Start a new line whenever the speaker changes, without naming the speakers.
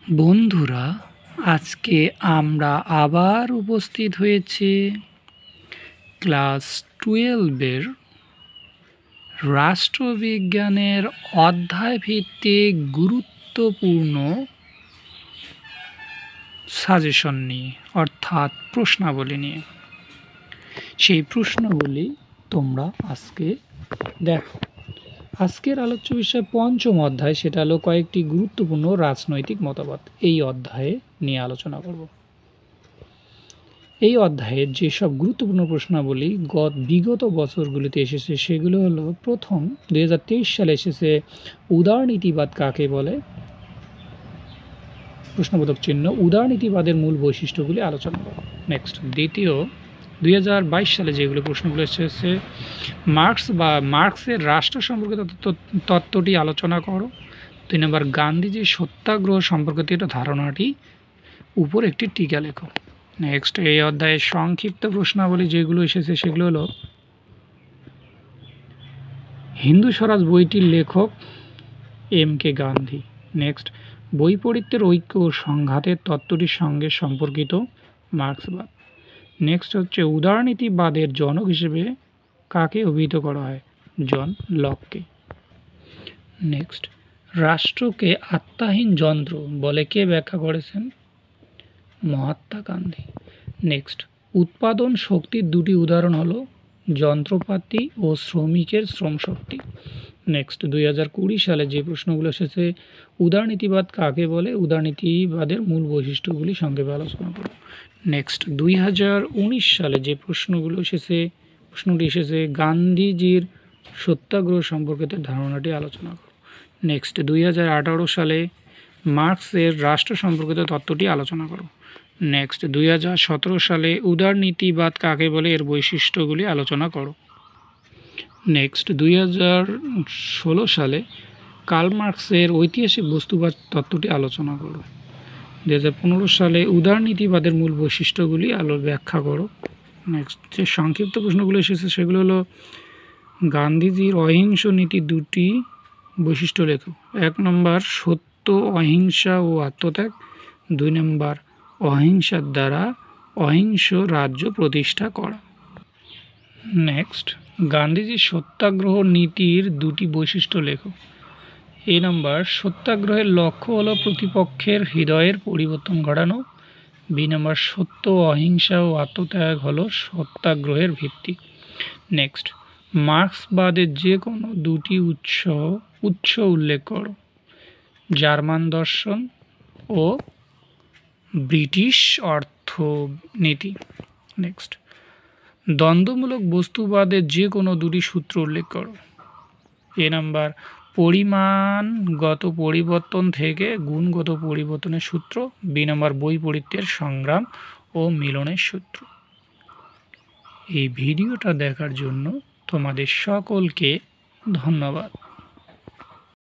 বন্ধুরা, আজকে আমরা আবার উপস্থিত হয়েছি ক্লাস 12-এর রাষ্ট্রবিজ্ঞানের অধ্যায়ভিত্তিক গুরুত্বপূর্ণ সাজেশন নিয়ে, অর্থাৎ প্রশ্নাবলী নিয়ে। সেই প্রশ্নগুলি তোমরা আজকে দেখো। আজকের আলোচ্য বিষয় পঞ্চম অধ্যায়, সেটা হলো কয়েকটি গুরুত্বপূর্ণ রাজনৈতিক মতবাদ। এই অধ্যায়ে নিয়ে আলোচনা করব। এই অধ্যায়ের যেসব গুরুত্বপূর্ণ প্রশ্নাবলী বিগত বছরগুলিতে এসেছে সেগুলো হলো, প্রথম 2023 সালে এসেছে উদারনীতিবাদ কাকে বলে, প্রশ্নবোধক চিহ্ন, উদারনীতিবাদের মূল বৈশিষ্ট্যগুলি আলোচনা করব। নেক্সট, দ্বিতীয় 2022 সালে যেগুলো প্রশ্নগুলো এসেছে, মার্ক্সের রাষ্ট্র সম্পর্কিত তত্ত্বটি আলোচনা করো। 2 নম্বর, গান্ধীজির সত্যাগ্রহ সম্পর্কিত ধারণাটি উপর একটি টিকা লেখো। নেক্সট, এই অধ্যায়ের সংক্ষিপ্ত প্রশ্নাবলী যেগুলো এসেছে সেগুলো হলো, হিন্দু স্বরাজ বইটির লেখক M.K. গান্ধী। নেক্সট, বৈপরীত্যের ঐক্য ও সংঘাতের তত্ত্বটির সঙ্গে সম্পর্কিত মার্ক্সবাদ। নেক্সট হচ্ছে, উদারনীতিবাদের জনক হিসেবে কাকে অভিহিত করা হয়, জন লককে। নেক্সট, রাষ্ট্রকে আত্মাহীন যন্ত্র বলে কে ব্যাখ্যা করেছেন, মহাত্মা গান্ধী। নেক্সট, উৎপাদন শক্তির দুটি উদাহরণ হলো যন্ত্রপাতি ও শ্রমিকের শ্রমশক্তি। নেক্সট, 2020 সালে যে প্রশ্নগুলো এসেছে, উদারনীতিবাদ কাকে বলে, উদারনীতিবাদের মূল বৈশিষ্ট্যগুলি সংক্ষেপে আলোচনা করব। নেক্সট, 2019 সালে যে প্রশ্নটি এসেছে গান্ধীজির সত্যাগ্রহ সম্পর্কিত ধারণাটি আলোচনা করব। নেক্সট, 2018 সালে মার্ক্সের রাষ্ট্র সম্পর্কিত তত্ত্বটি আলোচনা করব। নেক্সট, 2017 সালে উদারনীতিবাদ কাকে বলে, এর বৈশিষ্ট্যগুলি আলোচনা করো। নেক্সট, 2016 সালে কার্ল মার্ক্সের ঐতিহাসিক বস্তুবাদ তত্ত্বটি আলোচনা করো। 2015 সালে উদারনীতিবাদের মূল বৈশিষ্ট্যগুলি ব্যাখ্যা করো। নেক্সট, যে সংক্ষিপ্ত প্রশ্নগুলো এসেছে সেগুলো হলো, গান্ধীজির অহিংস নীতির দুটি বৈশিষ্ট্য লেখো। 1 নম্বর, সত্য, অহিংসা ও আত্মত্যাগ। 2 নম্বর, অহিংসার দ্বারা অহিংস রাজ্য প্রতিষ্ঠা করা। নেক্সট, গান্ধীজির সত্যাগ্রহ নীতির দুটি বৈশিষ্ট্য লেখো। এ নম্বর, সত্যাগ্রহের লক্ষ্য হলো প্রতিপক্ষের হৃদয়ের পরিবর্তন ঘটানো। বি নম্বর, সত্য, অহিংসা ও আত্মত্যাগ হলো সত্যাগ্রহের ভিত্তি। নেক্সট, মার্ক্সবাদের যে কোনো দুটি উৎস উল্লেখ করো, জার্মান দর্শন ও ব্রিটিশ অর্থনীতি। নেক্সট, দ্বন্দ্বমূলক বস্তুবাদের যে কোনো দুটি সূত্র উল্লেখ করো। এ নাম্বার, পরিমাণগত পরিবর্তন থেকে গুণগত পরিবর্তনের সূত্র। বি নাম্বার, বৈপরীত্যের সংগ্রাম ও মিলনের সূত্র। এই ভিডিওটা দেখার জন্য তোমাদের সকলকে ধন্যবাদ।